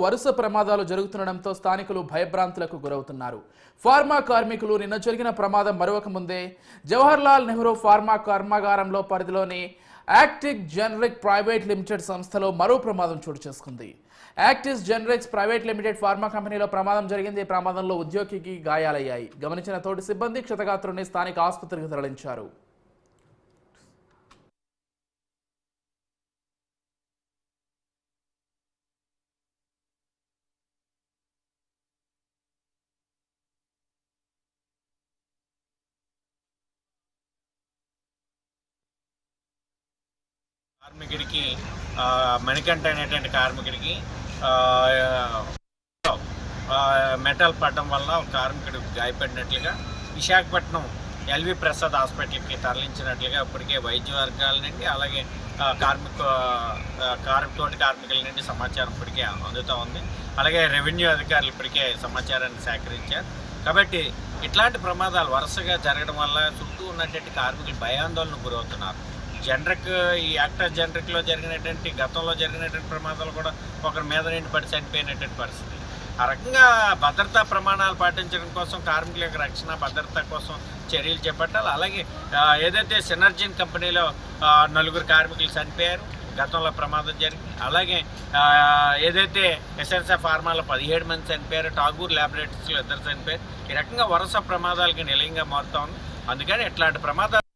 వరుస ప్రమాదాలు జరుగుతుండటంతో స్థానికులు భయభ్రాంతులకు గురవుతున్నారు. ఫార్మా కార్మికులు నిన్న జరిగిన ప్రమాదం మరొక ముందే జవహర్లాల్ నెహ్రూ ఫార్మా కర్మాగారంలో పరిధిలోని యాక్టివ్ జెనరిక్ ప్రైవేట్ లిమిటెడ్ సంస్థలో మరో ప్రమాదం చోటు చేసుకుంది. Active generics private limited pharma కంపెనీలో ప్రమాదం జరిగింది. ఈ ప్రమాదంలో ఉద్యోగికి గాయాలయ్యాయి. గమనించిన తోటి సిబ్బంది క్షతగాత్రుడిని స్థానిక ఆసుపత్రికి తరలించారు. కార్మికుడికి మణికంఠ అనేటువంటి కార్మికుడికి మెటల్ పడడం వల్ల కార్మికుడు గాయపడినట్లుగా విశాఖపట్నం ఎల్వి ప్రసాద్ హాస్పిటల్కి తరలించినట్లుగా ఇప్పటికే వైద్య వర్గాల నుండి అలాగే తోటి కార్మికుల నుండి సమాచారం ఇప్పటికే అందుతూ ఉంది. అలాగే రెవెన్యూ అధికారులు ఇప్పటికే సమాచారాన్ని సేకరించారు. కాబట్టి ఇట్లాంటి ప్రమాదాలు వరుసగా జరగడం వల్ల చుట్టూ ఉన్నటువంటి కార్మికులు భయాందోళనకు గురవుతున్నారు. ఈ యాక్టర్ జనరిక్లో జరిగినటువంటి గతంలో జరిగినటువంటి ప్రమాదాలు కూడా ఒకరి మీద నుండి పడి చనిపోయినటువంటి పరిస్థితి. ఆ రకంగా భద్రతా ప్రమాణాలు పాటించడం కోసం కార్మికుల యొక్క రక్షణ భద్రత కోసం చర్యలు చేపట్టాలి. అలాగే ఏదైతే సినర్జిన్ కంపెనీలో 4 కార్మికులు చనిపోయారు గతంలో ప్రమాదం జరిగింది. అలాగే ఏదైతే ఎస్ఎన్ఎఫ్ ఫార్మాలో 17 మంది చనిపోయారు, ఠాగూర్ ల్యాబొరేటరీస్లో 2 చనిపోయారు. ఈ రకంగా వరుస ప్రమాదాలకి నిలయంగా మారుతా ఉంది. అందుకని ఇట్లాంటి ప్రమాదాలు